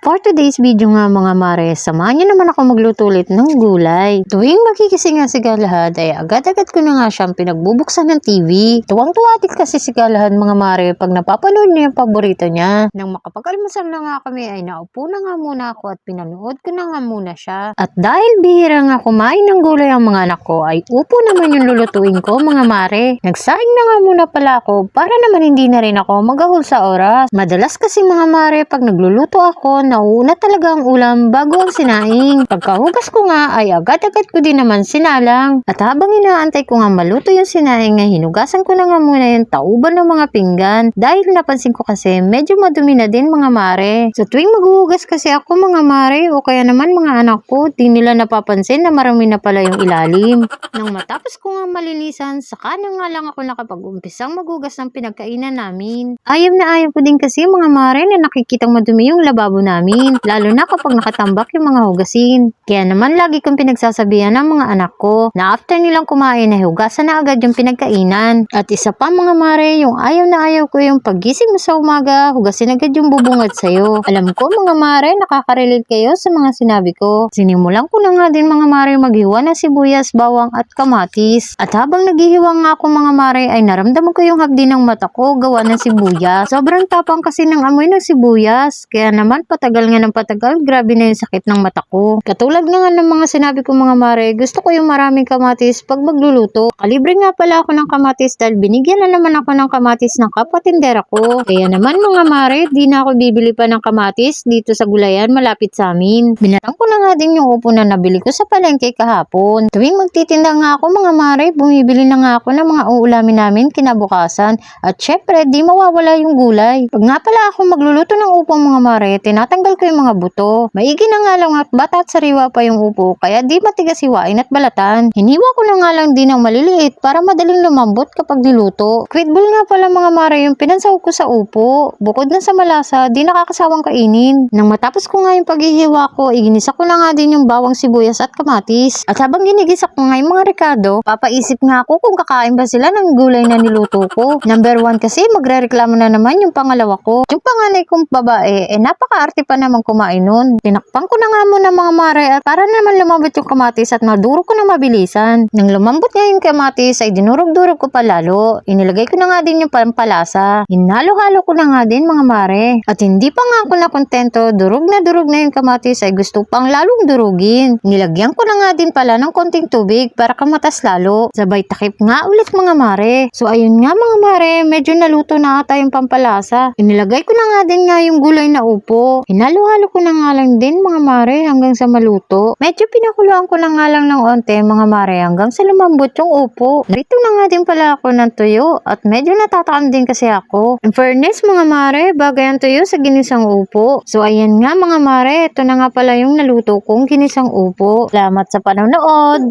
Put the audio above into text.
For today's video nga mga mare, samahan niyo naman ako magluto ulit ng gulay. Tuwing magigising nga si Galahad ay agad-agad ko na nga siyang pinagbubuksan ng TV. Tuwang-tuwa din kasi si Galahad mga mare pag napapanood niya yung paborito niya. Nang makapag-almusal na nga kami ay naupo na nga muna ako at pinanood ko na nga muna siya. At dahil bihira nga kumain ng gulay ang mga anak ko ay upo naman yung lulutuin ko mga mare. Nagsaing na nga muna pala ako para naman hindi na rin ako magahol sa oras. Madalas kasi mga mare pag nagluluto ako nauuna talaga ang ulam bago ang sinaing. Pagkahugas ko nga ay agad-agad ko din naman sinalang. At habang inaantay ko nga maluto yung sinaing ay hinugasan ko na nga muna yung tauban ng mga pinggan. Dahil napansin ko kasi medyo madumi na din mga mare. So tuwing maghuhugas kasi ako mga mare o kaya naman mga anak ko, di nila napapansin na marami na pala yung ilalim. Nang matapos ko nga malinisan, saka na nga lang ako nakapag-umpisang maghugas ng pinagkainan namin. Ayaw na ayaw ko din kasi mga mare na nakikitang madumi yung lababo namin, lalo na kapag nakatambak yung mga hugasin. Kaya naman lagi kong pinagsasabihan ng mga anak ko na after nilang kumain ay hugasan na agad yung pinagkainan. At isa pa mga mare, yung ayaw na ayaw ko yung paggising mo sa umaga, hugasin agad yung bubungad sa'yo. Alam ko mga mare, nakaka-relate kayo sa mga sinabi ko. Sinimulan ko na nga din mga mare maghiwa ng sibuyas, bawang at kamatis. At habang naghihiwa nga ako mga mare ay naramdaman ko yung hapdi ng mata ko gawa ng sibuyas. Sobrang tapang kasi ng amoy ng sibuyas. Kaya naman patagal nga ng patagal, grabe na yung sakit ng mata ko. Katulad nga ng mga sinabi ko mga mare, gusto ko yung maraming kamatis pag magluluto. Kalibre nga pala ako ng kamatis dahil binigyan na naman ako ng kamatis ng kapatindera ko. Kaya naman mga mare, di na ako bibili pa ng kamatis dito sa gulayan malapit sa amin. Binarang ko na nga din yung upo na nabili ko sa palengke kahapon. Tuwing magtitinda nga ako mga mare, bumibili na nga ako ng mga uulamin namin kinabukasan. At syempre, di mawawala yung gulay. Pag nga pala ako magluluto ng upo mga mare, tinatanggal ko yung mga buto. Maigi na nga lang at bata at sariwa pa yung upo, kaya di matigas hiwain at balatan. Hiniwa ko na nga lang din ng maliliit para madaling lumambot kapag niluto. Quidball nga pala mga mare yung pinansaw ko sa upo. Bukod na sa malasa, di nakakasawang kainin. Nang matapos ko nga yung paghihiwa ko, iginisa ko na nga din yung bawang sibuyas at kamatis. At habang ginigisa ko nga yung mga Ricardo, papaisip nga ako kung kakain ba sila ng gulay na niluto ko. Number 1 kasi magrereklamo na naman yung pangalawa ko. Yung panganay kong babae, napaka-arte pa naman kumain nun. Tinakpan ko na nga muna mga mare at para naman lumambot yung kamatis at madurog ko na mabilisan. Nang lumambot nga yung kamatis ay dinurog-durog ko pa lalo. Inilagay ko na nga din yung pampalasa. Hinalo-halo ko na nga din mga mare. At hindi pa nga ako nakontento, durog na yung kamatis ay gusto pang lalong durugin. Nilagyan ko na nga din pala ng konting tubig para kamatas lalo. Sabay takip nga ulit mga mare. So ayun nga mga mare, medyo naluto na ata yung pampalasa. Inilagay ko na nga din nga yung gulay na upo. Hinalo-halo ko na nga lang din mga mare hanggang sa maluto. Medyo pinakuluan ko na nga lang ng onte mga mare hanggang sa lumambot yung upo. Narito na nga din pala ako ng tuyo at medyo natatakam din kasi ako. In fairness mga mare, bagay ang tuyo sa ginisang upo. So ayan nga mga mare, ito na nga pala yung naluto kong ginisang upo. Salamat sa panonood!